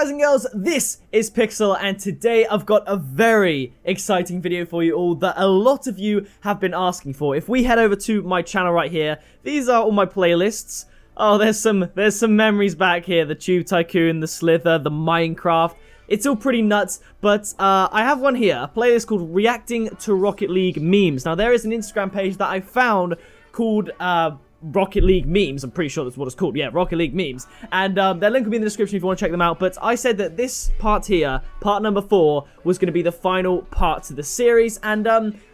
guys and girls, this is Pixel, and today I've got a very exciting video for you all that a lot of you have been asking for. If we head over to my channel right here, these are all my playlists. Oh, there's some memories back here. The Tube Tycoon, the Slither, the Minecraft. It's all pretty nuts, but I have one here, a playlist called Reacting to Rocket League Memes. Now, there is an Instagram page that I found called Rocket League Memes. I'm pretty sure that's what it's called. Yeah, Rocket League Memes. And their link will be in the description if you want to check them out. But I said that this part here, part number 4, was going to be the final part to the series. And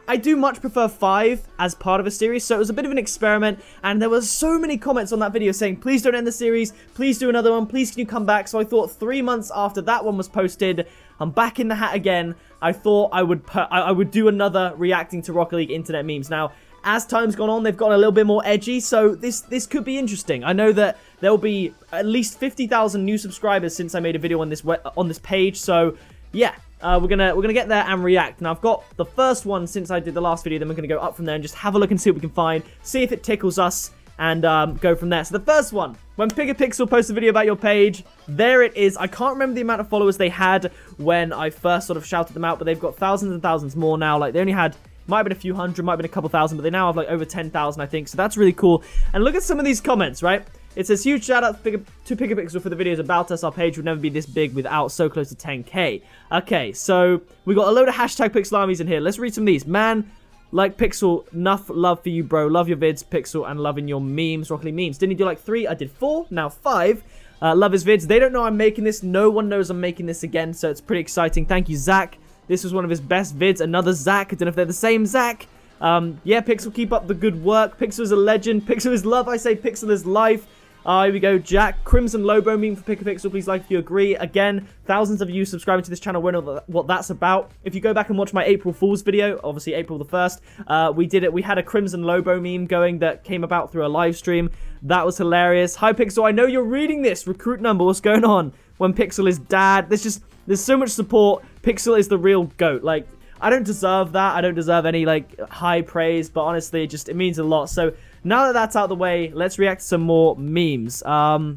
I do much prefer 5 as part of a series, so it was a bit of an experiment. And there were so many comments on that video saying, please don't end the series, please do another one, please can you come back? So I thought 3 months after that one was posted, I'm back in the hat again. I thought I would do another reacting to Rocket League internet memes. Now, as time's gone on, they've gotten a little bit more edgy, so this could be interesting. I know that there will be at least 50,000 new subscribers since I made a video on this page, so yeah, we're gonna get there and react. Now I've got the first one since I did the last video, then we're gonna go up from there and just have a look and see what we can find, see if it tickles us, and go from there. So the first one, when PICKAPIXEL posts a video about your page, there it is. I can't remember the amount of followers they had when I first sort of shouted them out, but they've got thousands and thousands more now. Like, they only had, might have been a few hundred, might have been a couple thousand, but they now have like over 10,000, I think. So that's really cool. And look at some of these comments, right? It says, huge shout out to PICKAPIXEL for the videos about us. Our page would never be this big without so close to 10k. Okay, so we got a load of hashtag Pixel armies in here. Let's read some of these. Man, like Pixel, enough love for you, bro. Love your vids, Pixel, and loving your memes, Rocket League memes. Didn't he do like 3? I did 4, now 5. Love his vids. They don't know I'm making this. No one knows I'm making this again, so it's pretty exciting. Thank you, Zach. This was one of his best vids. Another Zach. I don't know if they're the same Zach. Yeah, Pixel, keep up the good work. Pixel is a legend. Pixel is love. I say Pixel is life. Here we go. Jack, Crimson Lobo meme for PICKAPIXEL. Please like if you agree. Again, thousands of you subscribing to this channel won't know what that's about. If you go back and watch my April Fool's video, obviously April the 1st, we did it. We had a Crimson Lobo meme going that came about through a live stream. That was hilarious. Hi, Pixel. I know you're reading this. Recruit number. What's going on? When Pixel is dad. There's so much support. Pixel is the real GOAT. Like, I don't deserve that. I don't deserve any, like, high praise. But honestly, it means a lot. So now that that's out of the way, let's react to some more memes. I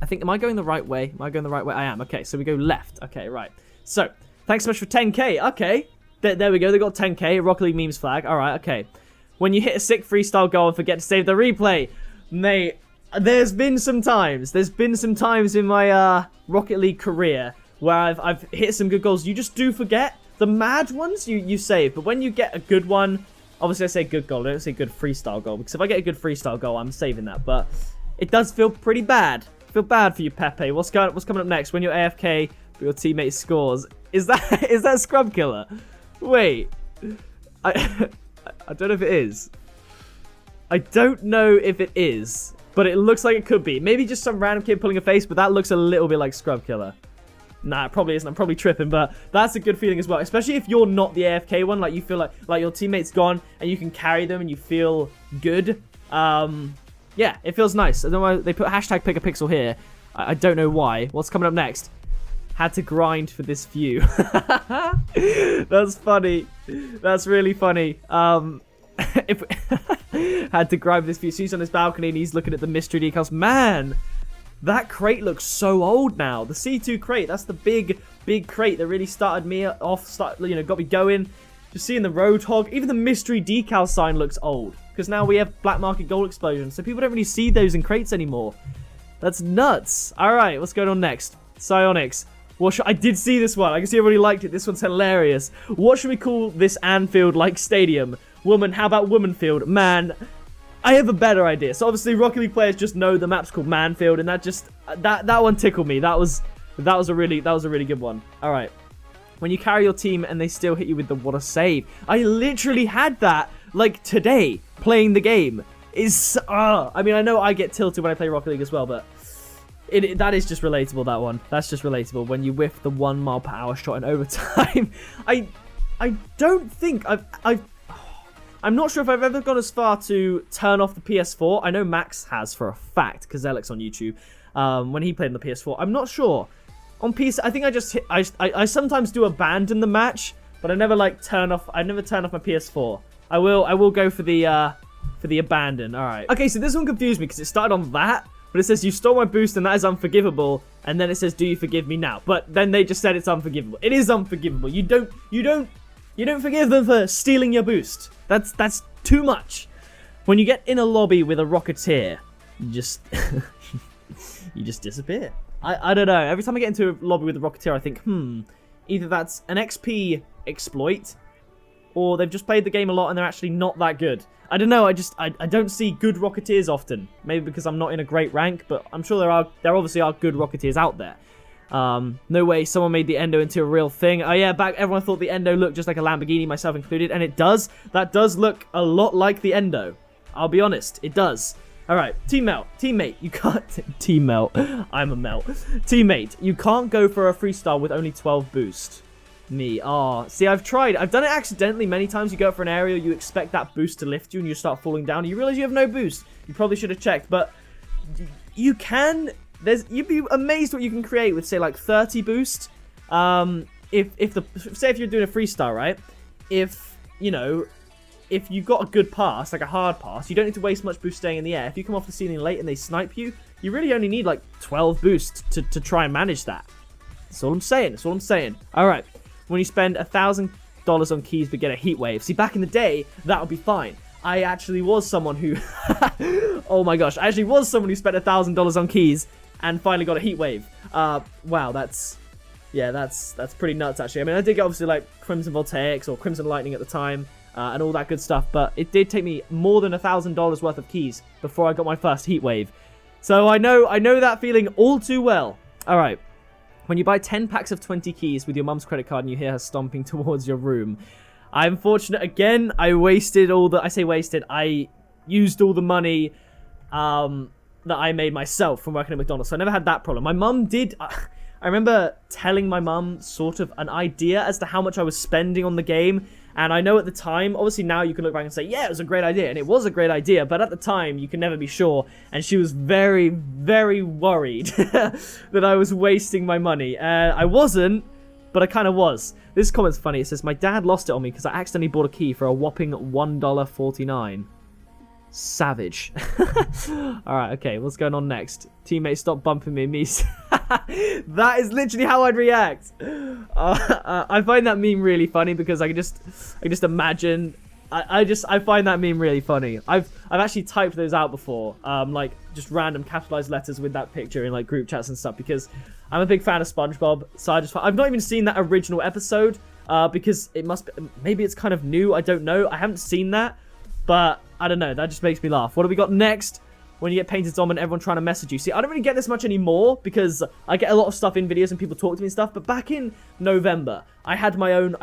think, am I going the right way? Am I going the right way? I am. Okay, so we go left. Okay, right. So, thanks so much for 10k. Okay. There we go. They got 10k. Rocket League memes flag. All right, okay. When you hit a sick freestyle goal and forget to save the replay. Mate, there's been some times in my Rocket League career where I've hit some good goals. You just do forget. The mad ones you save, but when you get a good one, obviously I say good goal, I don't say good freestyle goal, because if I get a good freestyle goal, I'm saving that, but it does feel pretty bad. I feel bad for you, Pepe. What's coming up next? When you're AFK, but your teammate scores. Is that Scrub Killer? Wait. I don't know if it is. I don't know if it is, but it looks like it could be. Maybe just some random kid pulling a face, but that looks a little bit like Scrub Killer. Nah, it probably isn't. I'm probably tripping, but that's a good feeling as well. Especially if you're not the AFK one, like you feel like your teammate's gone and you can carry them and you feel good. Yeah, it feels nice. I don't know why they put hashtag PICKAPIXEL here. I don't know why. What's coming up next? Had to grind for this view. That's funny. That's really funny. If had to grind for this view. So he's on his balcony and he's looking at the mystery decals. Man, that crate looks so old now. The C2 crate, that's the big crate that really started me off, got me going. Just seeing the Roadhog, even the mystery decal sign looks old. Because now we have black market gold explosion, so people don't really see those in crates anymore. That's nuts. Alright, what's going on next? Psionics. I did see this one. I can see everybody liked it. This one's hilarious. What should we call this Anfield-like stadium? Woman, how about Womanfield? Man, I have a better idea. So obviously Rocket League players just know the map's called Manfield, and that one tickled me. That was a really good one. All right. When you carry your team and they still hit you with the what a save. I literally had that like today playing the game. I mean, I know I get tilted when I play Rocket League as well, but that is just relatable, that one. That's just relatable. When you whiff the 1 mile per hour shot in overtime. I don't think I'm not sure if I've ever gone as far to turn off the PS4. I know Max has for a fact, because Zelik's on YouTube, when he played on the PS4. I'm not sure. On PC, I think I sometimes do abandon the match, but I never turn off my PS4. I will go for the abandon. All right. Okay, so this one confused me because it started on that, But it says, you stole my boost and that is unforgivable. And then it says, do you forgive me now? But then they just said it's unforgivable. It is unforgivable. You don't forgive them for stealing your boost. That's too much. When you get in a lobby with a Rocketeer, you just you just disappear. I don't know. Every time I get into a lobby with a Rocketeer, I think, either that's an XP exploit, or they've just played the game a lot and they're actually not that good. I don't know. I don't see good Rocketeers often. Maybe because I'm not in a great rank, but I'm sure there obviously are good Rocketeers out there. No way someone made the Endo into a real thing. Oh yeah, back everyone thought the Endo looked just like a Lamborghini, myself included, and it does. That does look a lot like the Endo. I'll be honest, it does. Alright, teammate, you can't... Team melt. I'm a melt. Teammate, you can't go for a freestyle with only 12 boost. Me. See, I've tried. I've done it accidentally many times. You go for an aerial, you expect that boost to lift you, and you start falling down. You realize you have no boost. You probably should have checked, but you can... You'd be amazed what you can create with, say, like 30 boost. Say if you're doing a freestyle, right? If you got a good pass, like a hard pass, you don't need to waste much boost staying in the air. If you come off the ceiling late and they snipe you, you really only need like 12 boost to try and manage that. That's all I'm saying. Alright, when you spend $1,000 on keys but get a heatwave. See, back in the day, that would be fine. I actually was someone who... oh my gosh, I actually was someone who spent $1,000 on keys and finally got a heatwave. Wow, that's pretty nuts actually. I mean, I did get obviously like Crimson Voltaics or Crimson Lightning at the time. And all that good stuff, but it did take me more than $1,000 worth of keys before I got my first heatwave. So I know that feeling all too well. All right, when you buy 10 packs of 20 keys with your mum's credit card and you hear her stomping towards your room, I'm fortunate again. I wasted all the. I say wasted. I used all the money that I made myself from working at McDonald's, so I never had that problem. My mum did. I remember telling my mum sort of an idea as to how much I was spending on the game. And I know at the time, obviously now you can look back and say, yeah, it was a great idea. And it was a great idea. But at the time, you can never be sure. And she was very, very worried that I was wasting my money. I wasn't, but I kind of was. This comment's funny. It says, my dad lost it on me because I accidentally bought a key for a whopping $1.49. Savage. Alright, okay, what's going on next? Teammate, stop bumping me. That is literally how I'd react. I find that meme really funny because I can just imagine. I find that meme really funny. I've actually typed those out before, like just random capitalized letters with that picture in like group chats and stuff, because I'm a big fan of SpongeBob. So I've not even seen that original episode because it must be, maybe it's kind of new. I don't know. I haven't seen that. But, I don't know, that just makes me laugh. What do we got next? When you get painted Dom and everyone trying to message you. See, I don't really get this much anymore because I get a lot of stuff in videos and people talk to me and stuff. But back in November, I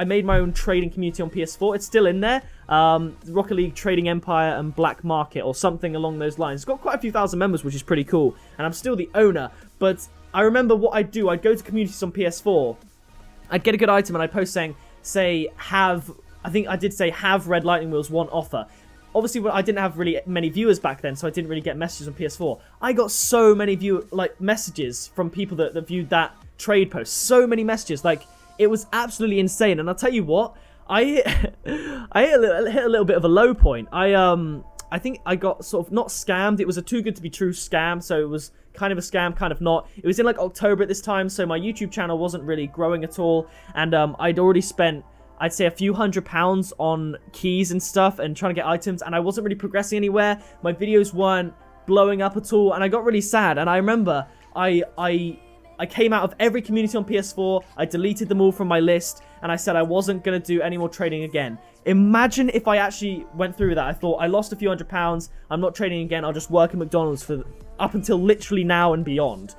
made my own trading community on PS4. It's still in there. Rocket League Trading Empire and Black Market or something along those lines. It's got quite a few thousand members, which is pretty cool. And I'm still the owner. But I remember what I'd do. I'd go to communities on PS4. I'd get a good item and I'd post saying, I think I did say, have Red Lightning Wheels 1 offer. Obviously, I didn't have really many viewers back then, so I didn't really get messages on PS4. I got so many messages from people that viewed that trade post. So many messages. Like, it was absolutely insane. And I'll tell you what, I hit a little bit of a low point. I think I got sort of not scammed. It was a too good to be true scam, so it was kind of a scam, kind of not. It was in like October at this time, so my YouTube channel wasn't really growing at all. And I'd already spent, I'd say, a few £100s on keys and stuff and trying to get items, and I wasn't really progressing anywhere. My videos weren't blowing up at all, and I got really sad. And I remember I came out of every community on PS4, I deleted them all from my list, and I said I wasn't going to do any more trading again. Imagine if I actually went through with that. I thought, I lost a few £100, I'm not trading again, I'll just work at McDonald's for up until literally now and beyond.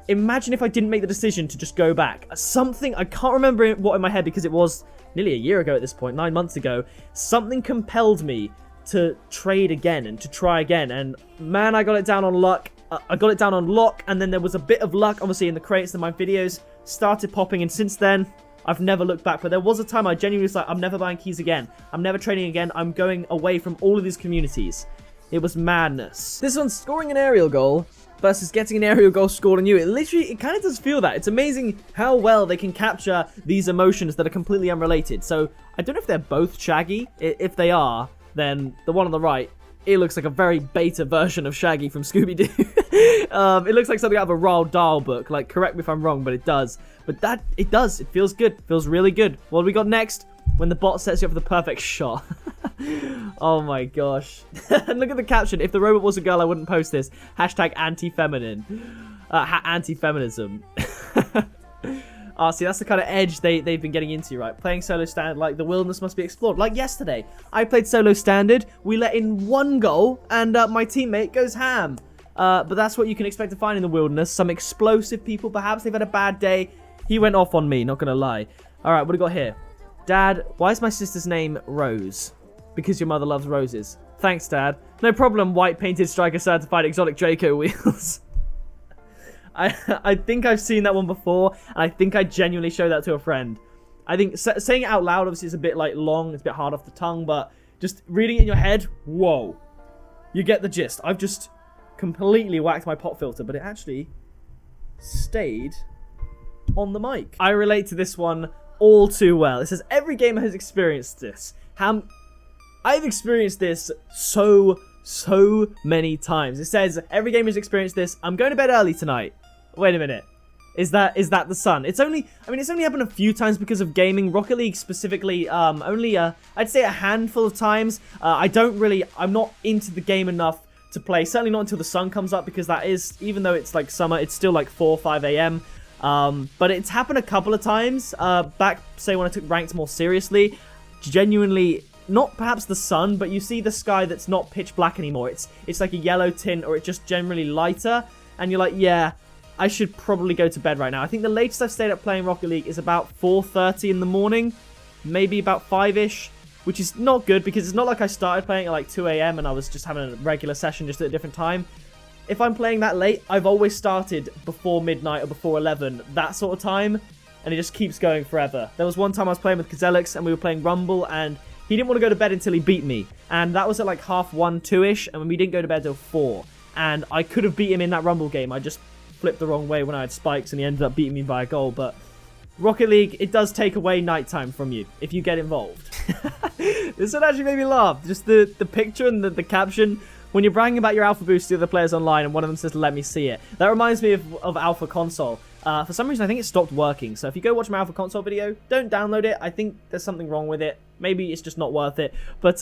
Imagine if I didn't make the decision to just go back. Something, I can't remember what in my head because it was nearly a year ago at this point, 9 months ago. Something compelled me to trade again and to try again. And man, I got it down on luck. I got it down on lock, and then there was a bit of luck, obviously, in the crates, and my videos started popping. And since then, I've never looked back. But there was a time I genuinely was like, I'm never buying keys again. I'm never trading again. I'm going away from all of these communities. It was madness. This one's scoring an aerial goal versus getting an aerial goal scored on you. It kind of does feel that. It's amazing how well they can capture these emotions that are completely unrelated. So I don't know if they're both shaggy. If they are, then the one on the right It looks like a very beta version of Shaggy from Scooby-Doo. It looks like something out of a Roald Dahl book. Like, correct me if I'm wrong, but it does. But it does. It feels good. It feels really good. What do we got next? When the bot sets you up for the perfect shot. Oh my gosh. And look at the caption. If the robot was a girl, I wouldn't post this. Hashtag anti-feminine. Anti-feminism. See, that's the kind of edge they've been getting into, right? Playing solo standard, like, the wilderness must be explored. Like yesterday, I played solo standard, we let in 1 goal, and my teammate goes ham. But that's what you can expect to find in the wilderness. Some explosive people, perhaps they've had a bad day. He went off on me, not gonna lie. Alright, what do we got here? Dad, why is my sister's name Rose? Because your mother loves roses. Thanks, Dad. No problem, white painted striker certified exotic Draco wheels. I think I've seen that one before, and I think I genuinely showed that to a friend. I think saying it out loud obviously is a bit like long, it's a bit hard off the tongue, but just reading it in your head, whoa. You get the gist. I've just completely whacked my pop filter, but it actually stayed on the mic. I relate to this one all too well. It says every gamer has experienced this. I've experienced this so many times. It says every gamer has experienced this. I'm going to bed early tonight. Wait a minute. Is that the sun? It's only happened a few times because of gaming. Rocket League specifically, only I'd say a handful of times. I'm not into the game enough to play. Certainly not until the sun comes up, because that is, even though it's like summer, it's still like 4 or 5 a.m. But it's happened a couple of times. Back, say, when I took ranked more seriously. Genuinely, not perhaps the sun, but you see the sky that's not pitch black anymore. It's like a yellow tint, or it's just generally lighter, and you're like, yeah, I should probably go to bed right now. I think the latest I've stayed up playing Rocket League is about 4:30 in the morning, maybe about 5-ish, which is not good, because it's not like I started playing at like 2 a.m. and I was just having a regular session just at a different time. If I'm playing that late, I've always started before midnight or before 11, that sort of time, and it just keeps going forever. There was one time I was playing with Kazelix, and we were playing Rumble, and he didn't want to go to bed until he beat me, and that was at like 1:30, 2-ish, and we didn't go to bed till 4, and I could have beat him in that Rumble game. I just flipped the wrong way when I had spikes, and he ended up beating me by a goal. But Rocket League, it does take away nighttime from you if you get involved. This one actually made me laugh. Just the picture and the caption. When you're bragging about your alpha boost to the other players online, and one of them says, let me see it. That reminds me of Alpha Console. For some reason, I think it stopped working. So if you go watch my Alpha Console video, don't download it. I think there's something wrong with it. Maybe it's just not worth it. But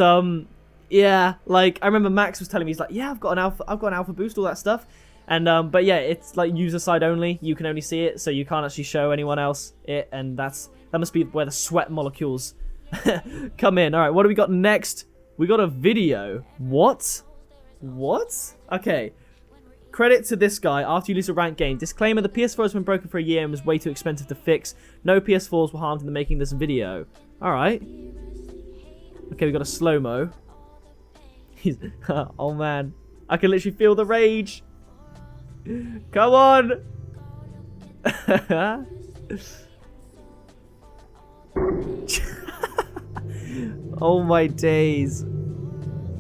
yeah, like I remember Max was telling me, he's like, yeah, I've got an alpha boost, all that stuff. And but yeah, it's like user side only. You can only see it, so you can't actually show anyone else it. And that must be where the sweat molecules come in. All right, what do we got next? We got a video. What? Okay. Credit to this guy after you lose a ranked game. Disclaimer, the PS4 has been broken for a year and was way too expensive to fix. No PS4s were harmed in the making of this video. Alright. Okay, we got a slow-mo. Oh man. I can literally feel the rage. Come on. Oh my days.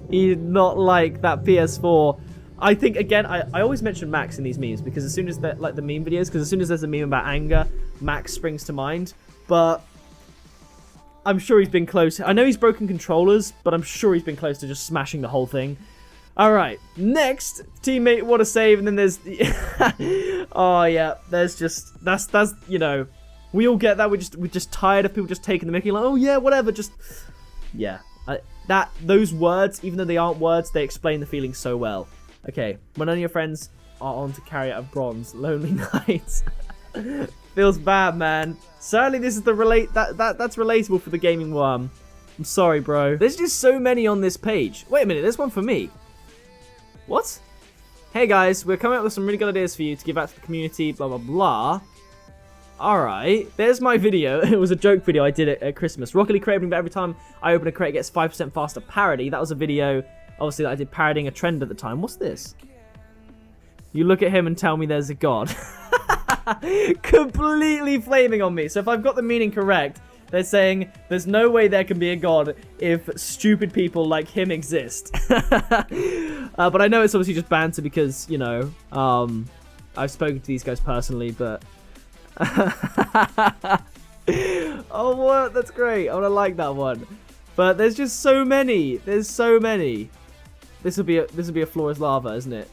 He did not like that PS4. I think, again, I always mention Max in these memes, because as soon as they're like the meme videos, because as soon as there's a meme about anger, Max springs to mind. But I'm sure he's been close. I know he's broken controllers, but I'm sure he's been close to just smashing the whole thing. Alright, next, teammate, what a save, and then there's oh yeah, there's just, that's, you know, we all get that, we're just tired of people just taking the mickey, like, oh yeah, whatever, just, yeah. Those words, even though they aren't words, they explain the feeling so well. Okay, when none of your friends are on to carry out of bronze, lonely nights. Feels bad, man. Certainly this is that's relatable for the gaming worm. I'm sorry, bro. There's just so many on this page. Wait a minute, there's one for me. What? Hey guys, we're coming up with some really good ideas for you to give out to the community, blah blah blah. Alright, there's my video. It was a joke video I did at Christmas. Rocket League crate, but every time I open a crate, it gets 5% faster parody. That was a video, obviously, that I did parodying a trend at the time. What's this? You look at him and tell me there's a god. Completely flaming on me. So if I've got the meaning correct, they're saying there's no way there can be a god if stupid people like him exist. But I know it's obviously just banter because, you know, I've spoken to these guys personally, but... Oh, what? That's great. I want to like that one. But there's just so many. There's so many. This will be a floor is lava, isn't it?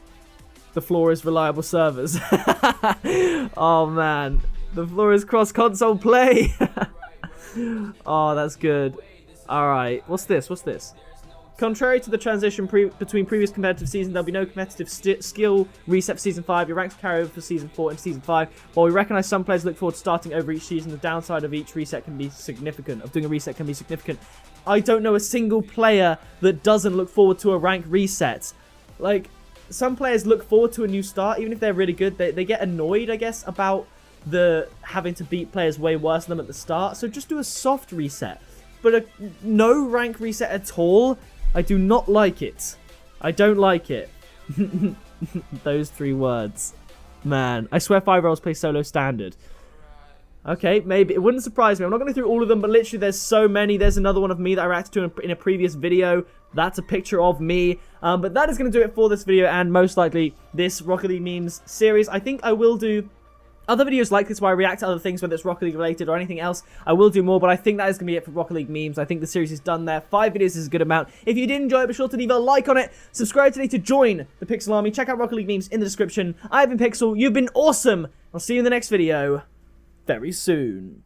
The floor is reliable servers. Oh man, the floor is cross console play. Oh, that's good. All right, what's this? What's this? Contrary to the transition between previous competitive seasons, there'll be no competitive skill reset for Season 5. Your ranks will carry over for Season 4 and Season 5. While we recognise some players look forward to starting over each season, the downside of each reset can be significant. I don't know a single player that doesn't look forward to a rank reset. Like, some players look forward to a new start, even if they're really good. They get annoyed, I guess, about the having to beat players way worse than them at the start. So just do a soft reset. But no rank reset at all. I do not like it. I don't like it. Those 3 words. Man, I swear 5-year-olds play solo standard. Okay, maybe. It wouldn't surprise me. I'm not going to go through all of them, but literally there's so many. There's another one of me that I reacted to in a previous video. That's a picture of me. But that is going to do it for this video and most likely this Rocket League memes series. I think I will do other videos like this where I react to other things, whether it's Rocket League related or anything else. I will do more, but I think that is going to be it for Rocket League memes. I think the series is done there. 5 videos is a good amount. If you did enjoy it, be sure to leave a like on it. Subscribe today to join the Pixel Army. Check out Rocket League memes in the description. I've been Pixel. You've been awesome. I'll see you in the next video very soon.